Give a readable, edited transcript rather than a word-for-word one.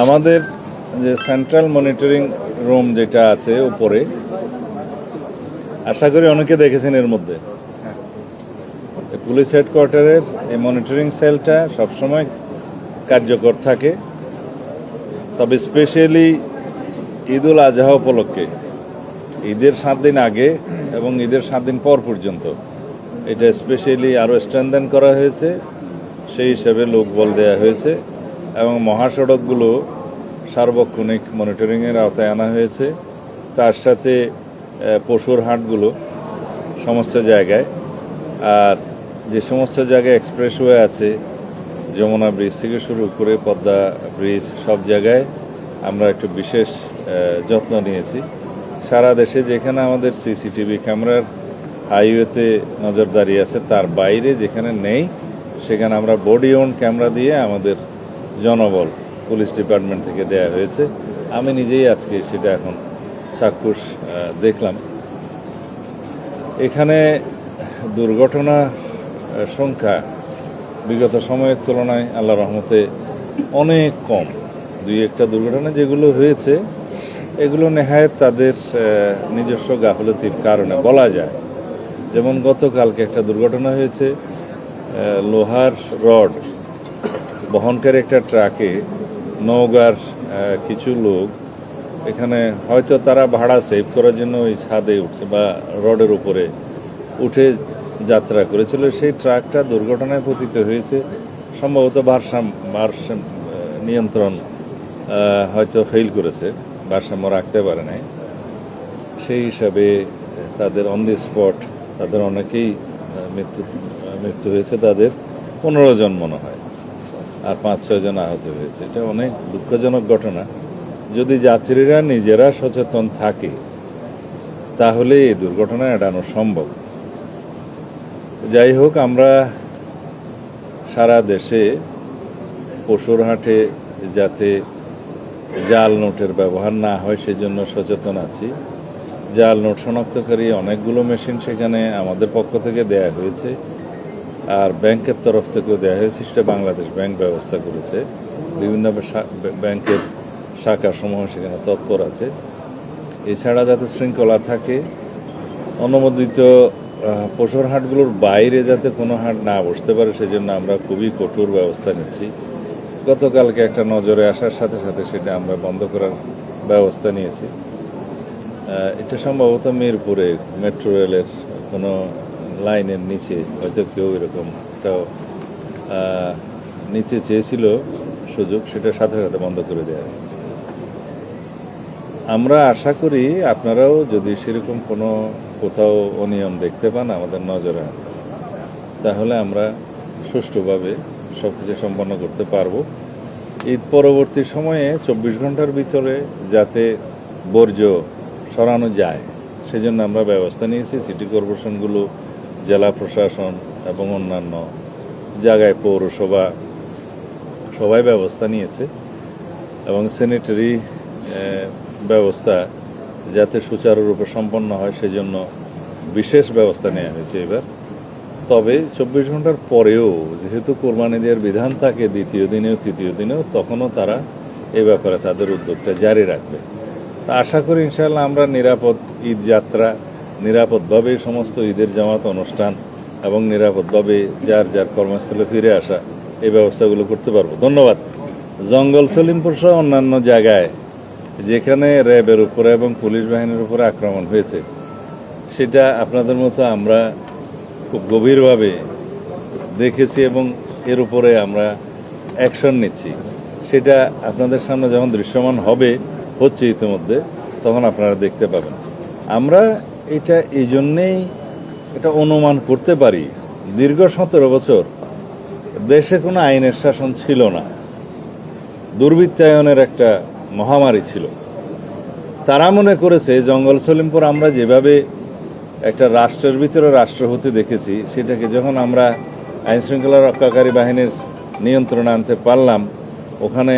আমাদের যে central monitoring room যেটা আছে উপরে, আশা করি অনেকে দেখেছেন এর মধ্যে পুলিশ হেডকোয়ার্টারের এই মনিটরিং সেলটা সবসময় কার্যকর থাকে। তবে স্পেশালি ঈদ উল আজহা উপলক্ষে ঈদের 7 দিন আগে এবং ঈদের 7 দিন পর পর্যন্ত এটা স্পেশালি আরও স্ট্রেনদেন করা হয়েছে। সেই হিসাবে লোকবল দেওয়া হয়েছে এবং মহাসড়কগুলো সার্বক্ষণিক মনিটরিংয়ের আওতায় আনা হয়েছে। তার সাথে পশুর হাটগুলো সমস্ত জায়গায়, আর যে সমস্ত জায়গায় এক্সপ্রেসওয়ে আছে, যমুনা ব্রিজ থেকে শুরু করে পদ্মা ব্রিজ, সব জায়গায় আমরা একটু বিশেষ যত্ন নিয়েছি। সারা দেশে যেখানে আমাদের সিসিটিভি ক্যামেরার হাইওয়েতে নজরদারি আছে, তার বাইরে যেখানে নেই সেখানে আমরা বডি ওন ক্যামেরা দিয়ে আমাদের জনবল পুলিশ ডিপার্টমেন্ট থেকে দেয়া হয়েছে। আমি নিজেই আজকে সেটা এখন চাক্ষুষ দেখলাম। এখানে দুর্ঘটনা সংখ্যা বিগত সময়ের তুলনায় আল্লাহর রহমতে অনেক কম। দুই একটা দুর্ঘটনা যেগুলো হয়েছে এগুলো নেহায়েত তাদের নিজস্ব গাফলতির কারণে বলা যায়। যেমন গতকালকে একটা দুর্ঘটনা হয়েছে, লোহার রড বহনকারী একটা ট্রাকে নওগাঁর কিছু লোক এখানে হয়তো তারা ভাড়া সেভ করার জন্য ওই ছাদে উঠছে বা রডের উপরে উঠে যাত্রা করেছিল। সেই ট্রাকটা দুর্ঘটনায় পতিত হয়েছে। সম্ভবত ভারসাম্য নিয়ন্ত্রণ হয়তো ফেল করেছে, ভারসাম্য রাখতে পারে নাই। সেই হিসাবে তাদের অন দি স্পট তাদের অনেকেই মৃত্যু হয়েছে। তাদের 15 জন মনে হয়, আর 5-6 জন আহত হয়েছে। এটা অনেক দুঃখজনক ঘটনা। যদি যাত্রীরা নিজেরা সচেতন থাকে তাহলে এই দুর্ঘটনা এড়ানো সম্ভব। যাই হোক, আমরা সারা দেশে পশুর হাটে যাতে জাল নোটের ব্যবহার না হয় সেজন্য সচেতন আছি। জাল নোট শনাক্তকারী অনেকগুলো মেশিন সেখানে আমাদের পক্ষ থেকে দেয়া হয়েছে, আর ব্যাংকের তরফ থেকেও দেওয়া হয়েছে। সেটা বাংলাদেশ ব্যাংক ব্যবস্থা করেছে। বিভিন্ন ব্যাংকের শাখাসমূহ সেখানে তৎপর আছে। এছাড়া যাতে শৃঙ্খলা থাকে, অনুমোদিত পশুর হাটগুলোর বাইরে যাতে কোনো হাট না বসতে পারে সেজন্য আমরা খুবই কঠোর ব্যবস্থা নিচ্ছি। গতকালকে একটা নজরে আসার সাথে সাথে সেটা আমরা বন্ধ করার ব্যবস্থা নিয়েছি। এটা সম্ভবত মিরপুরে মেট্রো রেলের কোনো লাইনের নিচে হয়তো কেউ এরকম একটা নিতে চেয়েছিল সুযোগ, সেটা সাথে সাথে বন্ধ করে দেওয়া হয়েছে। আমরা আশা করি আপনারাও যদি সেরকম কোনো কোথাও অনিয়ম দেখতে পান আমাদের নজরে আনবেন, তাহলে আমরা সুষ্ঠুভাবে সব কিছু সম্পন্ন করতে পারবো। ঈদ পরবর্তী সময়ে 24 ঘন্টার ভিতরে যাতে বর্জ্য সরানো যায় সেজন্য আমরা ব্যবস্থা নিয়েছি। সিটি কর্পোরেশনগুলো, জেলা প্রশাসন এবং অন্যান্য জায়গায় পৌরসভা সবাই ব্যবস্থা নিয়েছে এবং স্যানিটারি ব্যবস্থা যাতে সুচারুরূপে সম্পন্ন হয় সেজন্য বিশেষ ব্যবস্থা নেওয়া হয়েছে এবার। তবে 24 ঘন্টার পরেও যেহেতু কোরবানি দেওয়ার বিধান থাকে দ্বিতীয় দিনেও তৃতীয় দিনেও, তখনও তারা এ ব্যাপারে তাদের উদ্যোগটা জারি রাখবে। তা আশা করি ইনশাআল্লাহ আমরা নিরাপদ ঈদ যাত্রা, নিরাপদভাবে সমস্ত ঈদের জামাত অনুষ্ঠান এবং নিরাপদভাবে যার যার কর্মস্থলে ফিরে আসা এই ব্যবস্থাগুলো করতে পারবো। ধন্যবাদ। জঙ্গল সলিমপুর সহ অন্যান্য জায়গায় যেখানে র্যাবের উপরে এবং পুলিশ বাহিনীর উপরে আক্রমণ হয়েছে সেটা আপনাদের মতো আমরা খুব গভীরভাবে দেখেছি এবং এর উপরে আমরা অ্যাকশন নিচ্ছি। সেটা আপনাদের সামনে যখন দৃশ্যমান হচ্ছে ইতিমধ্যে, তখন আপনারা দেখতে পাবেন। আমরা এটা এই জন্যেই এটা অনুমান করতে পারি, দীর্ঘ 17 বছর দেশে কোনো আইনের শাসন ছিল না, দুর্বৃত্তায়নের একটা মহামারী ছিল। তারা মনে করেছে জঙ্গল সলিমপুর আমরা যেভাবে একটা রাষ্ট্রের ভিতরে রাষ্ট্র হতে দেখেছি, সেটাকে যখন আমরা আইনশৃঙ্খলা রক্ষাকারী বাহিনীর নিয়ন্ত্রণে আনতে পারলাম, ওখানে